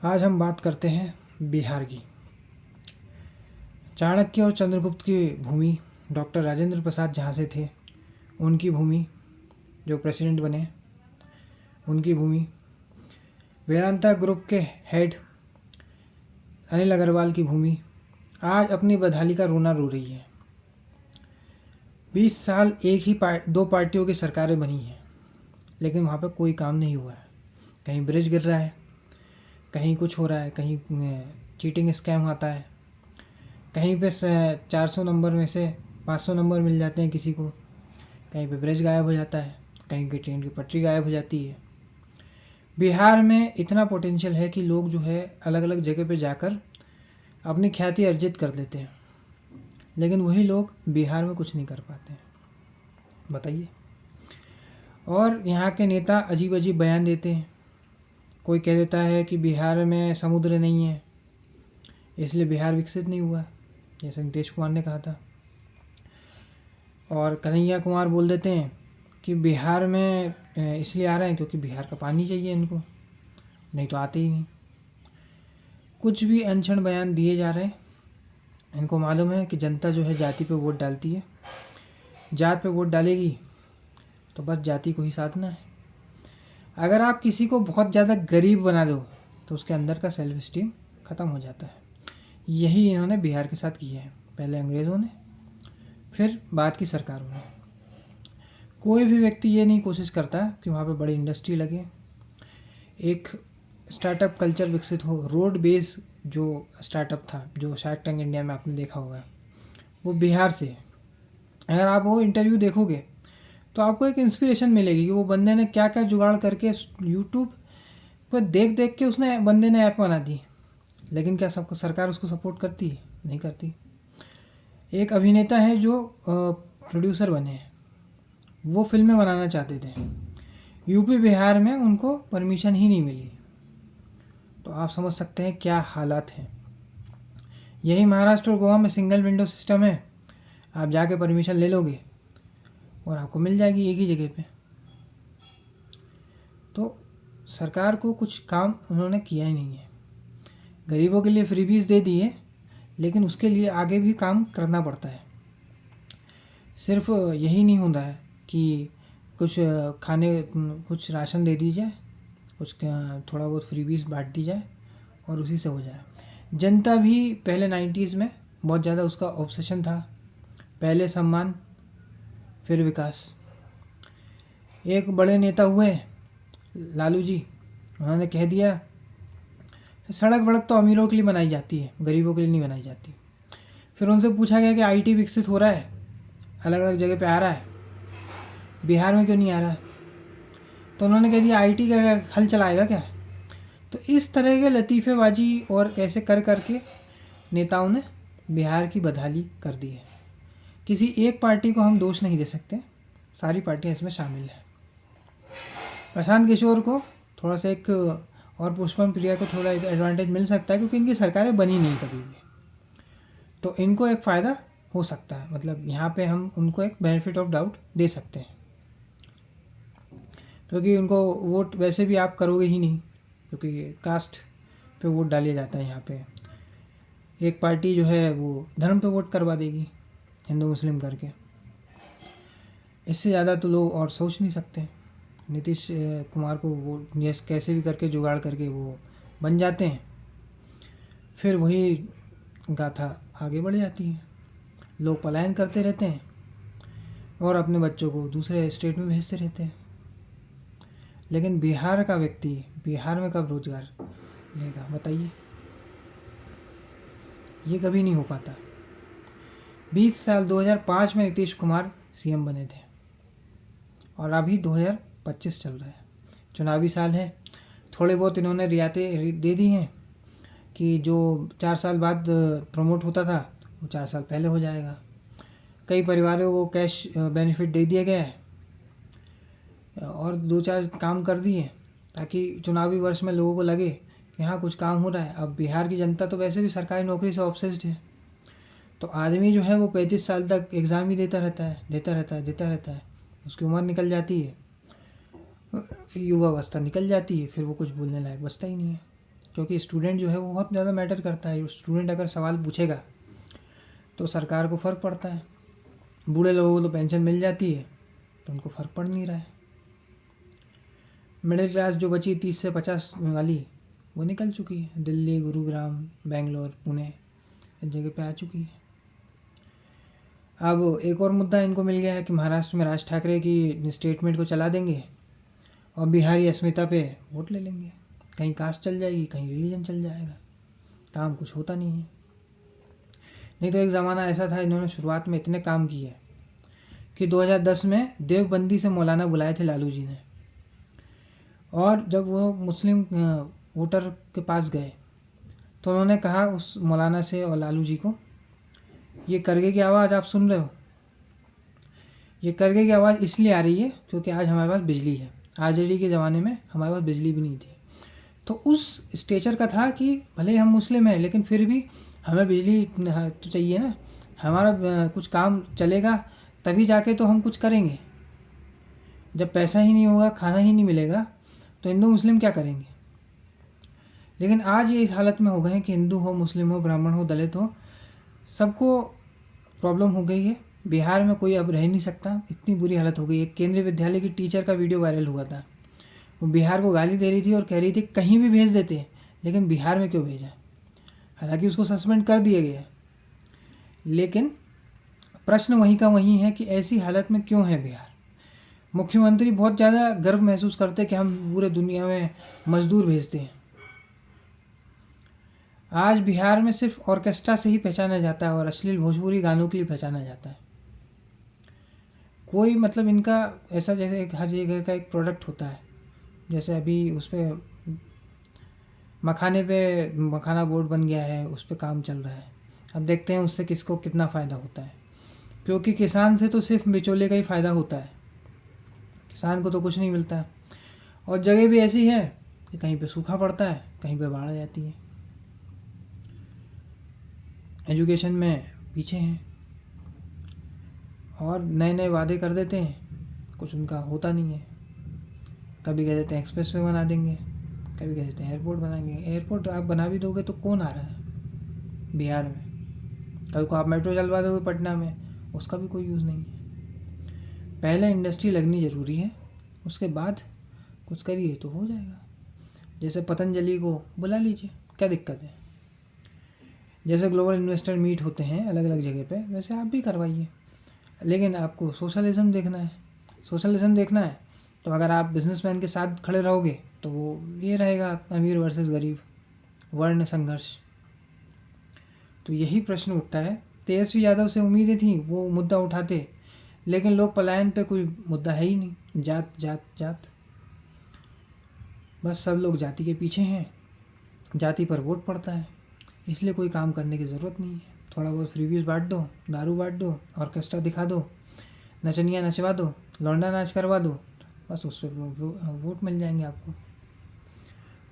आज हम बात करते हैं बिहार की। चाणक्य और चंद्रगुप्त की भूमि, डॉक्टर राजेंद्र प्रसाद जहाँ से थे उनकी भूमि, जो प्रेसिडेंट बने उनकी भूमि, वेदांता ग्रुप के हेड अनिल अग्रवाल की भूमि आज अपनी बदहाली का रोना रो रही है। 20 साल एक ही दो पार्टियों की सरकारें बनी हैं, लेकिन वहाँ पर कोई काम नहीं हुआ है। कहीं ब्रिज गिर रहा है, कहीं कुछ हो रहा है, कहीं चीटिंग स्कैम आता है, कहीं पे 400 नंबर में से 500 नंबर मिल जाते हैं किसी को, कहीं पे ब्रिज गायब हो जाता है, कहीं की ट्रेन की पटरी गायब हो जाती है। बिहार में इतना पोटेंशियल है कि लोग जो है अलग अलग जगह पे जाकर अपनी ख्याति अर्जित कर लेते हैं, लेकिन वही लोग बिहार में कुछ नहीं कर पाते हैं। बताइए। और यहाँ के नेता अजीब अजीब बयान देते हैं। कोई कह देता है कि बिहार में समुद्र नहीं है इसलिए बिहार विकसित नहीं हुआ, जैसे नीतीश कुमार ने कहा था। और कन्हैया कुमार बोल देते हैं कि बिहार में इसलिए आ रहे हैं क्योंकि बिहार का पानी चाहिए इनको, नहीं तो आते ही नहीं। कुछ भी अनछड़ बयान दिए जा रहे हैं। इनको मालूम है कि जनता जो है जाति पे वोट डालती है, जात पे वोट डालेगी तो बस जाति को ही साधना है। अगर आप किसी को बहुत ज़्यादा गरीब बना दो तो उसके अंदर का सेल्फ स्टीम ख़त्म हो जाता है। यही इन्होंने बिहार के साथ किया है, पहले अंग्रेज़ों ने, फिर बाद की सरकारों ने। कोई भी व्यक्ति ये नहीं कोशिश करता कि वहाँ पे बड़ी इंडस्ट्री लगे, एक स्टार्टअप कल्चर विकसित हो। रोड बेस जो स्टार्टअप था, जो शार्क टैंक इंडिया में आपने देखा होगा, वो बिहार से है। अगर आप वो इंटरव्यू देखोगे तो आपको एक इंस्पिरेशन मिलेगी कि वो बंदे ने क्या क्या जुगाड़ करके यूट्यूब पर देख देख के उसने बंदे ने ऐप बना दी। लेकिन क्या सबको सरकार उसको सपोर्ट करती है? नहीं करती। एक अभिनेता है जो प्रोड्यूसर बने हैं, वो फिल्में बनाना चाहते थे, यूपी बिहार में उनको परमिशन ही नहीं मिली। तो आप समझ सकते हैं क्या हालात हैं। यही महाराष्ट्र और गोवा में सिंगल विंडो सिस्टम है, आप जाके परमिशन ले लोगे और आपको मिल जाएगी एक ही जगह पे। तो सरकार को कुछ काम उन्होंने किया ही नहीं है। गरीबों के लिए फ्रीबीज दे दिए, लेकिन उसके लिए आगे भी काम करना पड़ता है। सिर्फ यही नहीं होता है कि कुछ कुछ राशन दे दी जाए, कुछ थोड़ा बहुत फ्रीबीज बांट दी जाए और उसी से हो जाए। जनता भी पहले 90s में बहुत ज़्यादा उसका ऑब्सेशन था, पहले सम्मान फिर विकास। एक बड़े नेता हुए लालू जी, उन्होंने कह दिया सड़क वड़क तो अमीरों के लिए बनाई जाती है, गरीबों के लिए नहीं बनाई जाती। फिर उनसे पूछा गया कि आईटी विकसित हो रहा है, अलग अलग जगह पे आ रहा है, बिहार में क्यों नहीं आ रहा है? तो उन्होंने कह दिया आईटी का हल चलाएगा क्या? तो इस तरह के लतीफ़ेबाजी और ऐसे कर करके नेताओं ने बिहार की बदहाली कर दी है। किसी एक पार्टी को हम दोष नहीं दे सकते, सारी पार्टियां इसमें शामिल हैं। प्रशांत किशोर को थोड़ा सा एक और पुष्पम प्रिया को थोड़ा एडवांटेज मिल सकता है क्योंकि इनकी सरकारें बनी नहीं कभी भी, तो इनको एक फ़ायदा हो सकता है। मतलब यहाँ पे हम उनको एक बेनिफिट ऑफ डाउट दे सकते हैं, क्योंकि उनको वोट वैसे भी आप करोगे ही नहीं, क्योंकि कास्ट पे वोट डालिया जाता है। यहाँ पे एक पार्टी जो है वो धर्म पे वोट करवा देगी, हिंदू मुस्लिम करके। इससे ज़्यादा तो लोग और सोच नहीं सकते। नीतीश कुमार को वो कैसे भी करके जुगाड़ करके वो बन जाते हैं, फिर वही गाथा आगे बढ़ जाती है। लोग पलायन करते रहते हैं और अपने बच्चों को दूसरे स्टेट में भेजते रहते हैं। लेकिन बिहार का व्यक्ति बिहार में कब रोजगार लेगा? बताइए। ये कभी नहीं हो पाता। 20 साल 2005 में नीतीश कुमार सीएम बने थे और अभी 2025 चल रहा है, चुनावी साल है। थोड़े बहुत इन्होंने रियायतें दे दी हैं कि जो 4 साल बाद प्रमोट होता था वो 4 साल पहले हो जाएगा। कई परिवारों को कैश बेनिफिट दे दिया गया है और 2-4 काम कर दिए ताकि चुनावी वर्ष में लोगों को लगे कि हाँ कुछ काम हो रहा है। अब बिहार की जनता तो वैसे भी सरकारी नौकरी से ऑब्सेस्ड है, तो आदमी जो है वो 35 साल तक एग्ज़ाम ही देता रहता है। उसकी उम्र निकल जाती है, युवावस्था निकल जाती है, फिर वो कुछ बोलने लायक बचता ही नहीं है। क्योंकि स्टूडेंट जो है वो बहुत ज़्यादा मैटर करता है। स्टूडेंट अगर सवाल पूछेगा तो सरकार को फ़र्क पड़ता है। बूढ़े लोगों को तो पेंशन मिल जाती है, तो उनको फ़र्क पड़ नहीं रहा है। मिडिल क्लास जो बची 30 से 50 वाली, वो निकल चुकी है, दिल्ली, गुरुग्राम, बेंगलोर, पुणे, इस जगह पे आ चुकी है। अब एक और मुद्दा इनको मिल गया है कि महाराष्ट्र में राज ठाकरे की स्टेटमेंट को चला देंगे और बिहारी अस्मिता पे वोट ले लेंगे। कहीं कास्ट चल जाएगी, कहीं रिलीजन चल जाएगा, काम कुछ होता नहीं है। नहीं तो एक ज़माना ऐसा था, इन्होंने शुरुआत में इतने काम किए कि 2010 में देवबंदी से मौलाना बुलाए थे लालू जी ने, और जब वो मुस्लिम वोटर के पास गए तो उन्होंने कहा उस मौलाना से और लालू जी को, ये करगे की आवाज़ आप सुन रहे हो, ये करगे की आवाज़ इसलिए आ रही है क्योंकि आज हमारे पास बिजली है। आरजेडी के ज़माने में हमारे पास बिजली भी नहीं थी। तो उस स्टेचर का था कि भले हम मुस्लिम हैं लेकिन फिर भी हमें बिजली तो चाहिए ना, हमारा कुछ काम चलेगा तभी जाके तो हम कुछ करेंगे। जब पैसा ही नहीं होगा, खाना ही नहीं मिलेगा, तो हिंदू मुस्लिम क्या करेंगे। लेकिन आज ये इस हालत में हो गए हैं कि हिंदू हो, मुस्लिम हो, ब्राह्मण हो, दलित हो, सबको प्रॉब्लम हो गई है। बिहार में कोई अब रह नहीं सकता, इतनी बुरी हालत हो गई है। केंद्रीय विद्यालय की टीचर का वीडियो वायरल हुआ था, वो बिहार को गाली दे रही थी और कह रही थी कहीं भी भेज देते, लेकिन बिहार में क्यों भेजा। हालांकि उसको सस्पेंड कर दिया गया, लेकिन प्रश्न वहीं का वहीं है कि ऐसी हालत में क्यों है बिहार। मुख्यमंत्री बहुत ज़्यादा गर्व महसूस करते कि हम पूरे दुनिया में मजदूर भेजते हैं। आज बिहार में सिर्फ ऑर्केस्ट्रा से ही पहचाना जाता है और अश्लील भोजपुरी गानों के लिए पहचाना जाता है। कोई मतलब इनका ऐसा, जैसे हर जगह का एक प्रोडक्ट होता है, जैसे अभी उस पर मखाना बोर्ड बन गया है, उस पर काम चल रहा है। अब देखते हैं उससे किसको कितना फ़ायदा होता है, क्योंकि किसान से तो सिर्फ बिचौले का ही फ़ायदा होता है, किसान को तो कुछ नहीं मिलता। और जगह भी ऐसी है कि कहीं पे सूखा पड़ता है, कहीं पे बाढ़ आ जाती है। एजुकेशन में पीछे हैं और नए नए वादे कर देते हैं, कुछ उनका होता नहीं है। कभी कह देते हैं एक्सप्रेस वे बना देंगे, कभी कह देते हैं एयरपोर्ट बनाएंगे। एयरपोर्ट आप बना भी दोगे तो कौन आ रहा है बिहार में। कल को आप मेट्रो चलवा दोगे पटना में, उसका भी कोई यूज़ नहीं है। पहले इंडस्ट्री लगनी ज़रूरी है, उसके बाद कुछ करिए तो हो जाएगा। जैसे पतंजलि को बुला लीजिए, क्या दिक्कत है। जैसे ग्लोबल इन्वेस्टर मीट होते हैं अलग अलग जगह पे, वैसे आप भी करवाइए। लेकिन आपको सोशलिज्म देखना है, सोशलिज्म देखना है तो अगर आप बिजनेसमैन के साथ खड़े रहोगे तो वो ये रहेगा अमीर वर्सेस गरीब, वर्ण संघर्ष। तो यही प्रश्न उठता है। तेजस्वी यादव से उम्मीदें थी वो मुद्दा उठाते, लेकिन लोग पलायन पे कोई मुद्दा है ही नहीं। जात जात जात, बस सब लोग जाति के पीछे हैं, जाति पर वोट पड़ता है, इसलिए कोई काम करने की ज़रूरत नहीं है। थोड़ा बहुत फ्रीबीज बांट दो, दारू बांट दो, ऑर्केस्ट्रा दिखा दो, नचनिया नचवा दो, लौंडा नाच करवा दो, बस उस पर वोट मिल जाएंगे आपको।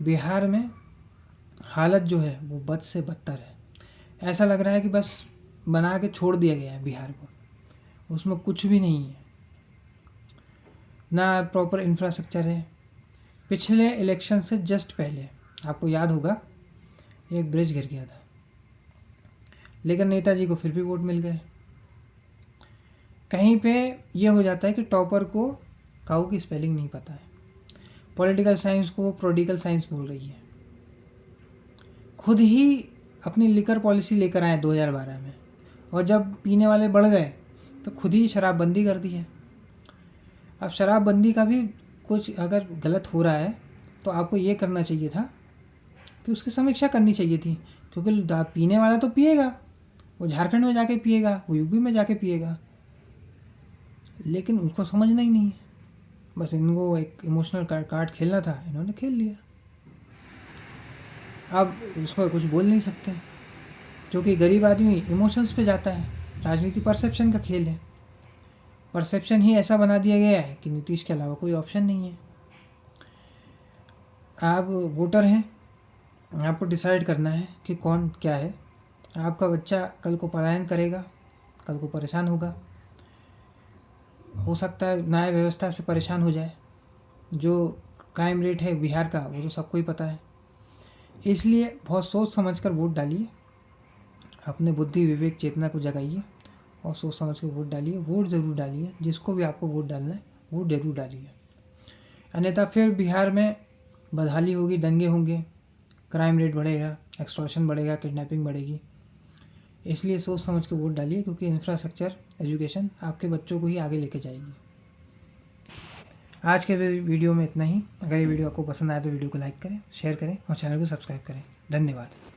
बिहार में हालत जो है वो बद से बदतर है। ऐसा लग रहा है कि बस बना के छोड़ दिया गया है बिहार को, उसमें कुछ भी नहीं है, ना प्रॉपर इंफ्रास्ट्रक्चर है। पिछले इलेक्शन से जस्ट पहले आपको याद होगा एक ब्रिज गिर गया था, लेकिन नेताजी को फिर भी वोट मिल गए। कहीं पे ये हो जाता है कि टॉपर को काऊ की स्पेलिंग नहीं पता है, पॉलिटिकल साइंस को वो प्रोडिकल साइंस बोल रही है। खुद ही अपनी लिकर पॉलिसी लेकर आए 2012 में, और जब पीने वाले बढ़ गए तो खुद ही शराबबंदी कर दी है। अब शराबबंदी का भी कुछ अगर गलत हो रहा है तो आपको ये करना चाहिए था कि उसकी समीक्षा करनी चाहिए थी, क्योंकि पीने वाला तो पिएगा, वो झारखंड में जाके पिएगा, वो यूपी में जाके पिएगा, लेकिन उसको समझना ही नहीं है। बस इनको एक इमोशनल कार्ड खेलना था, इन्होंने खेल लिया। अब उसको कुछ बोल नहीं सकते, क्योंकि गरीब आदमी इमोशंस पे जाता है। राजनीति परसेप्शन का खेल है, परसेप्शन ही ऐसा बना दिया गया है कि नीतीश के अलावा कोई ऑप्शन नहीं है। आप वोटर हैं, आपको डिसाइड करना है कि कौन क्या है। आपका बच्चा कल को पलायन करेगा, कल को परेशान होगा, हो सकता है न्याय व्यवस्था से परेशान हो जाए। जो क्राइम रेट है बिहार का वो तो सबको ही पता है। इसलिए बहुत सोच समझ कर वोट डालिए, अपने बुद्धि विवेक चेतना को जगाइए और सोच समझ कर वोट डालिए। वोट ज़रूर डालिए, जिसको भी आपको वोट डालना है वोट ज़रूर डालिए, अन्यथा फिर बिहार में बदहाली होगी, दंगे होंगे, क्राइम रेट बढ़ेगा, एक्सटॉर्शन बढ़ेगा, किडनैपिंग बढ़ेगी। इसलिए सोच समझ के वोट डालिए, क्योंकि इंफ्रास्ट्रक्चर एजुकेशन आपके बच्चों को ही आगे लेके जाएगी। आज के वीडियो में इतना ही। अगर ये वीडियो आपको पसंद आए तो वीडियो को लाइक करें, शेयर करें और चैनल को सब्सक्राइब करें। धन्यवाद।